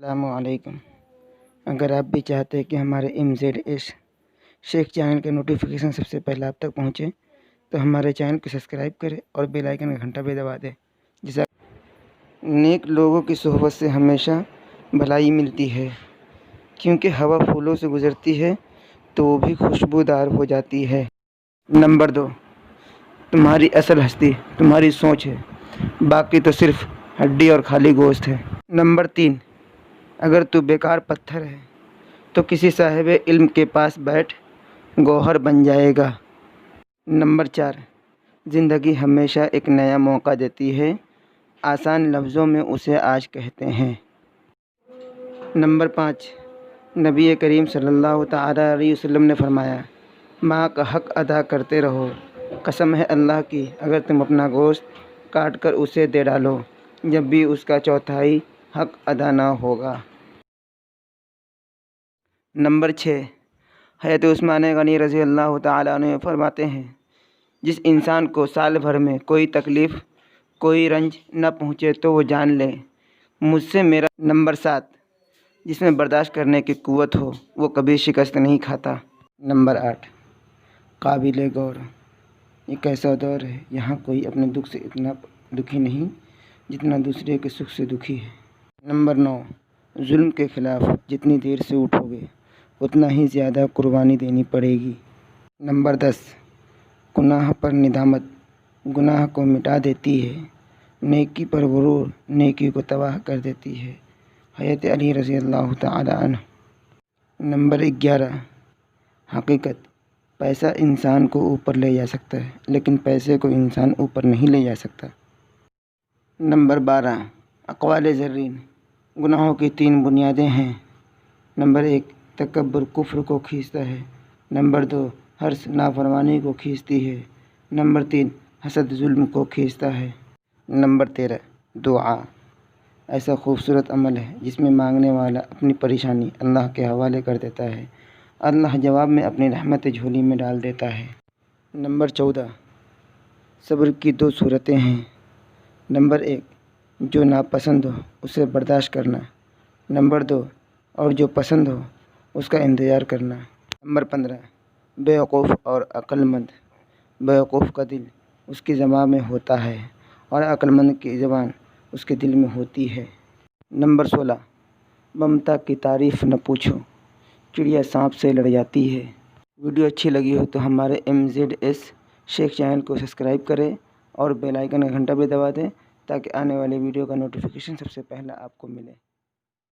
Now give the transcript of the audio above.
السلام علیکم۔ اگر آپ بھی چاہتے ہیں کہ ہمارے MZS شیخ چینل کے نوٹیفیکیشن سب سے پہلے آپ تک پہنچے تو ہمارے چینل کو سبسکرائب کریں اور بیل آئیکن کا گھنٹہ بھی دبا دیں، جس سے نیک لوگوں کی صحبت سے ہمیشہ بھلائی ملتی ہے، کیونکہ ہوا پھولوں سے گزرتی ہے تو وہ بھی خوشبودار ہو جاتی ہے۔ نمبر 2، تمہاری اصل ہستی تمہاری سوچ ہے، باقی تو صرف ہڈی اور خالی گوشت ہے۔ نمبر 3، اگر تو بیکار پتھر ہے تو کسی صاحب علم کے پاس بیٹھ گوہر بن جائے گا۔ نمبر 4، زندگی ہمیشہ ایک نیا موقع دیتی ہے، آسان لفظوں میں اسے آج کہتے ہیں۔ نمبر 5، نبی کریم صلی اللہ تعالیٰ علیہ وسلم نے فرمایا، ماں کا حق ادا کرتے رہو، قسم ہے اللہ کی اگر تم اپنا گوشت کاٹ کر اسے دے ڈالو جب بھی اس کا چوتھائی حق ادا نہ ہوگا۔ نمبر 6، حضرت عثمان غنی رضی اللہ تعالیٰ عنہ فرماتے ہیں، جس انسان کو سال بھر میں کوئی تکلیف کوئی رنج نہ پہنچے تو وہ جان لے مجھ سے میرا۔ نمبر 7، جس میں برداشت کرنے کی قوت ہو وہ کبھی شکست نہیں کھاتا۔ نمبر 8، قابل غور، یہ کیسا دور ہے، یہاں کوئی اپنے دکھ سے اتنا دکھی نہیں جتنا دوسرے کے سکھ سے دکھی ہے۔ نمبر 9، ظلم کے خلاف جتنی دیر سے اٹھو گے اتنا ہی زیادہ قربانی دینی پڑے گی۔ نمبر 10، گناہ پر ندامت گناہ کو مٹا دیتی ہے، نیکی پر غرور نیکی کو تباہ کر دیتی ہے۔ حضرت علی رضی اللہ تعالیٰ عنہ۔ نمبر 11، حقیقت، پیسہ انسان کو اوپر لے جا سکتا ہے لیکن پیسے کو انسان اوپر نہیں لے جا سکتا۔ نمبر 12، اقوال زرین، گناہوں کی 3 بنیادیں ہیں۔ نمبر 1، تکبر کفر کو کھینچتا ہے۔ نمبر 2، حرص نافرمانی کو کھینچتی ہے۔ نمبر 3، حسد ظلم کو کھینچتا ہے۔ نمبر 13، دعا، ایسا خوبصورت عمل ہے جس میں مانگنے والا اپنی پریشانی اللہ کے حوالے کر دیتا ہے، اللہ جواب میں اپنی رحمت جھولی میں ڈال دیتا ہے۔ نمبر 14، صبر کی 2 صورتیں ہیں۔ نمبر 1، جو ناپسند ہو اسے برداشت کرنا۔ نمبر 2، اور جو پسند ہو اس کا انتظار کرنا۔ نمبر 15، بیوقوف اور عقل مند، بیوقوف کا دل اس کی زبان میں ہوتا ہے اور عقل مند کی زبان اس کے دل میں ہوتی ہے۔ نمبر 16، ممتا کی تعریف نہ پوچھو، چڑیا سانپ سے لڑ جاتی ہے۔ ویڈیو اچھی لگی ہو تو ہمارے MZS شیخ چینل کو سبسکرائب کریں اور بیل آئیکن کا گھنٹہ بھی دبا دیں تاکہ آنے والی ویڈیو کا نوٹیفیکیشن سب سے پہلا آپ کو ملے۔